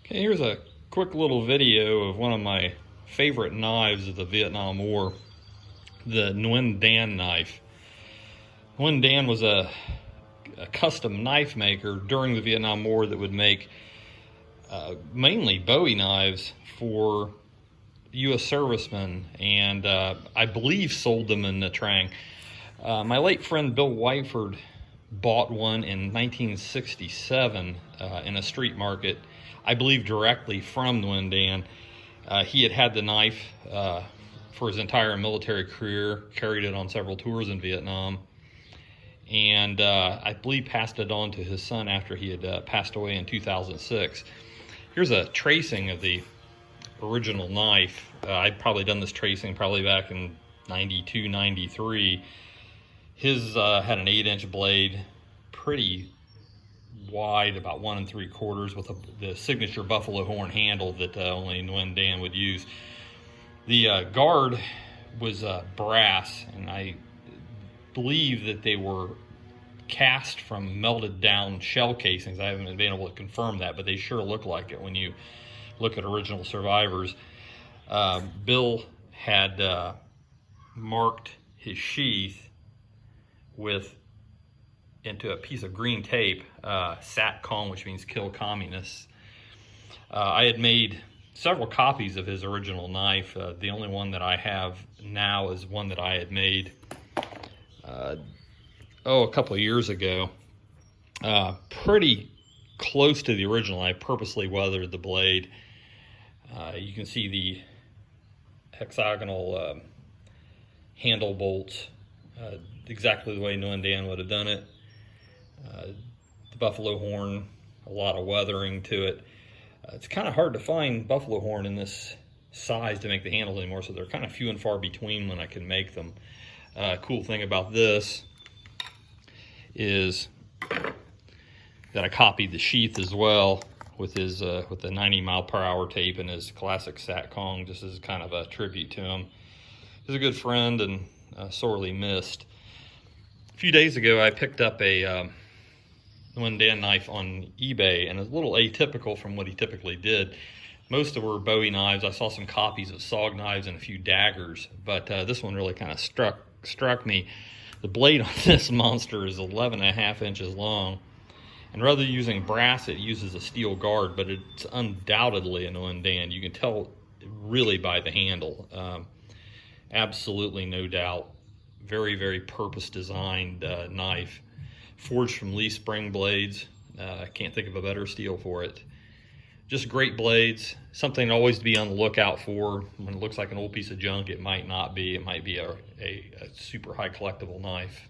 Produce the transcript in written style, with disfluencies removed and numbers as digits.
Okay, here's a quick little video of one of my favorite knives of the Vietnam War, the Nguyen knife. Nguyen was a custom knife maker during the Vietnam War that would make mainly Bowie knives for U.S. servicemen, and I believe sold them in Nha Trang. My late friend Bill Whiteford bought one in 1967 in a street market, I believe directly from Nguyen. He had had the knife for his entire military career, carried it on several tours in Vietnam, and I believe passed it on to his son after he had passed away in 2006. Here's a tracing of the original knife. I'd probably done this tracing probably back in 92, 93. His had an 8-inch blade, pretty wide, about 1 3/4, with the signature buffalo horn handle that only Nguyen would use. The guard was brass, and I believe that they were cast from melted down shell casings. I haven't been able to confirm that, but they sure look like it when you look at original survivors. Bill had marked his sheath into a piece of green tape, Sat Kong, which means kill communists. I had made several copies of his original knife. The only one that I have now is one that I had made a couple of years ago. Pretty close to the original. I purposely weathered the blade. You can see the hexagonal handle bolts, exactly the way Nguyen would have done it. The buffalo horn, a lot of weathering to it. It's kind of hard to find buffalo horn in this size to make the handles anymore, so they're kind of few and far between when I can make them. Cool thing about this is that I copied the sheath as well with his with the 90-mile-per-hour tape and his classic Sat Kong, just as kind of a tribute to him. He's a good friend and sorely missed. A few days ago, I picked up a Nguyen knife on eBay, and it's a little atypical from what he typically did. Most of them were Bowie knives. I saw some copies of SOG knives and a few daggers, but this one really kind of struck me. The blade on this monster is 11.5 inches long, and rather than using brass, it uses a steel guard, but it's undoubtedly a Nguyen. You can tell really by the handle. Absolutely, no doubt. Very, very purpose-designed knife. Forged from Lee spring blades. I can't think of a better steel for it. Just great blades. Something always to be on the lookout for. When it looks like an old piece of junk, it might not be. It might be a super high collectible knife.